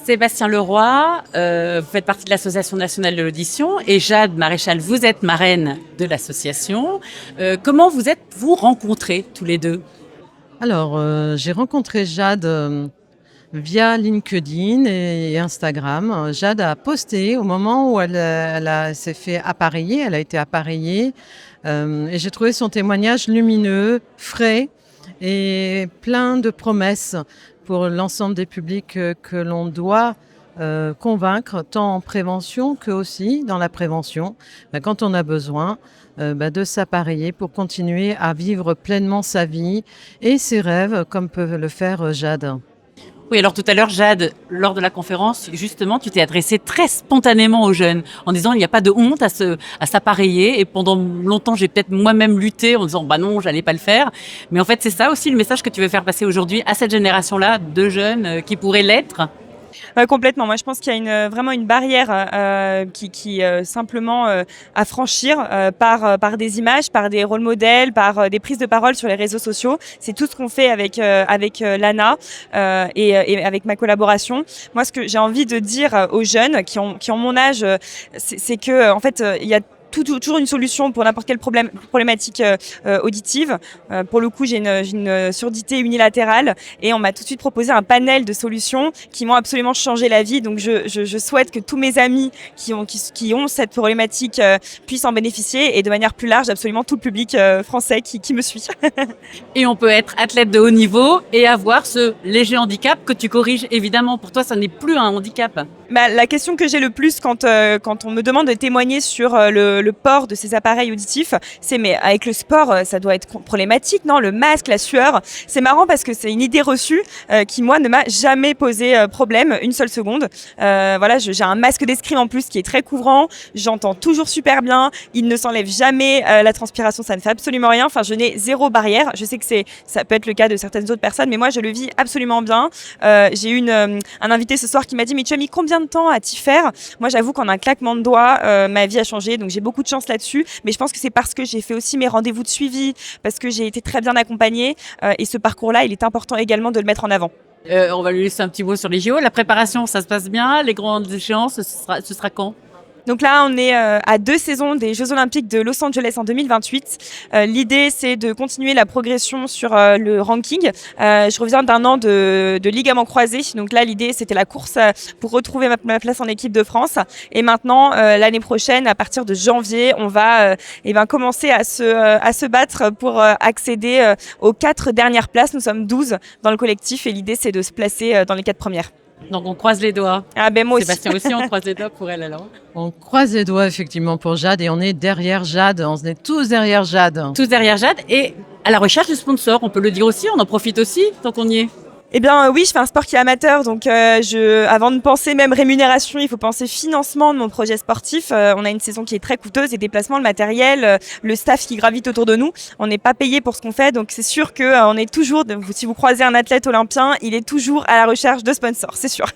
Sébastien Leroy, vous faites partie de l'Association nationale de l'audition et Jade Maréchal, vous êtes marraine de l'association. Comment vous êtes-vous rencontrés tous les deux? Alors, j'ai rencontré Jade via LinkedIn et Instagram. Jade a posté au moment où elle s'est fait appareiller, elle a été appareillée. Et j'ai trouvé son témoignage lumineux, frais et plein de promesses pour l'ensemble des publics que l'on doit convaincre, tant en prévention que aussi dans la prévention, quand on a besoin de s'appareiller pour continuer à vivre pleinement sa vie et ses rêves comme peut le faire Jade. Oui, alors tout à l'heure, Jade, lors de la conférence, justement, tu t'es adressée très spontanément aux jeunes en disant il n'y a pas de honte à s'appareiller. Et pendant longtemps, j'ai peut-être moi-même lutté en disant bah non, j'allais pas le faire. Mais en fait, c'est ça aussi le message que tu veux faire passer aujourd'hui à cette génération-là de jeunes qui pourraient l'être. Complètement. Moi, je pense qu'il y a vraiment une barrière qui simplement à franchir par des images, par des rôles modèles, par des prises de parole sur les réseaux sociaux. C'est tout ce qu'on fait avec l'ANA et avec ma collaboration. Moi, ce que j'ai envie de dire aux jeunes qui ont mon âge, c'est que en fait, il y a toujours une solution pour n'importe quelle problématique auditive. Pour le coup, j'ai une surdité unilatérale et on m'a tout de suite proposé un panel de solutions qui m'ont absolument changé la vie. Donc, je souhaite que tous mes amis qui ont cette problématique puissent en bénéficier et de manière plus large, absolument tout le public français qui me suit. Et on peut être athlète de haut niveau et avoir ce léger handicap que tu corriges. Évidemment, pour toi, ça n'est plus un handicap. La question que j'ai le plus quand on me demande de témoigner sur le port de ces appareils auditifs, c'est mais avec le sport, ça doit être problématique, non? Le masque, la sueur. C'est marrant parce que c'est une idée reçue qui, moi, ne m'a jamais posé problème une seule seconde. Voilà, j'ai un masque d'escrime en plus qui est très couvrant. J'entends toujours super bien. Il ne s'enlève jamais la transpiration, ça ne fait absolument rien. Enfin, je n'ai zéro barrière. Je sais que ça peut être le cas de certaines autres personnes, mais moi, je le vis absolument bien. J'ai eu un invité ce soir qui m'a dit mais tu as mis combien de temps à t'y faire? Moi, j'avoue qu'en un claquement de doigts, ma vie a changé, donc j'ai beaucoup de chance là-dessus. Mais je pense que c'est parce que j'ai fait aussi mes rendez-vous de suivi, parce que j'ai été très bien accompagnée. Et ce parcours-là, il est important également de le mettre en avant. On va lui laisser un petit mot sur les JO. La préparation, ça se passe bien? Les grandes échéances, ce sera quand? Donc là, on est à 2 saisons des Jeux Olympiques de Los Angeles en 2028. L'idée, c'est de continuer la progression sur le ranking. Je reviens d'un an de ligaments croisés. Donc là, l'idée, c'était la course pour retrouver ma place en équipe de France. Et maintenant, l'année prochaine, à partir de janvier, on va commencer à se battre pour accéder aux 4 dernières places. Nous sommes 12 dans le collectif et l'idée, c'est de se placer dans les 4 premières. Donc on croise les doigts. Ah ben moi aussi. Sébastien aussi, on croise les doigts pour elle alors. On croise les doigts effectivement pour Jade et on est derrière Jade, on est tous derrière Jade. Tous derrière Jade et à la recherche de sponsors, on peut le dire aussi, on en profite aussi tant qu'on y est. Eh bien oui, je fais un sport qui est amateur, donc avant de penser même rémunération, il faut penser financement de mon projet sportif. On a une saison qui est très coûteuse, les déplacements, le matériel, le staff qui gravite autour de nous. On n'est pas payé pour ce qu'on fait, donc c'est sûr que on est toujours, si vous croisez un athlète olympien, il est toujours à la recherche de sponsors, c'est sûr.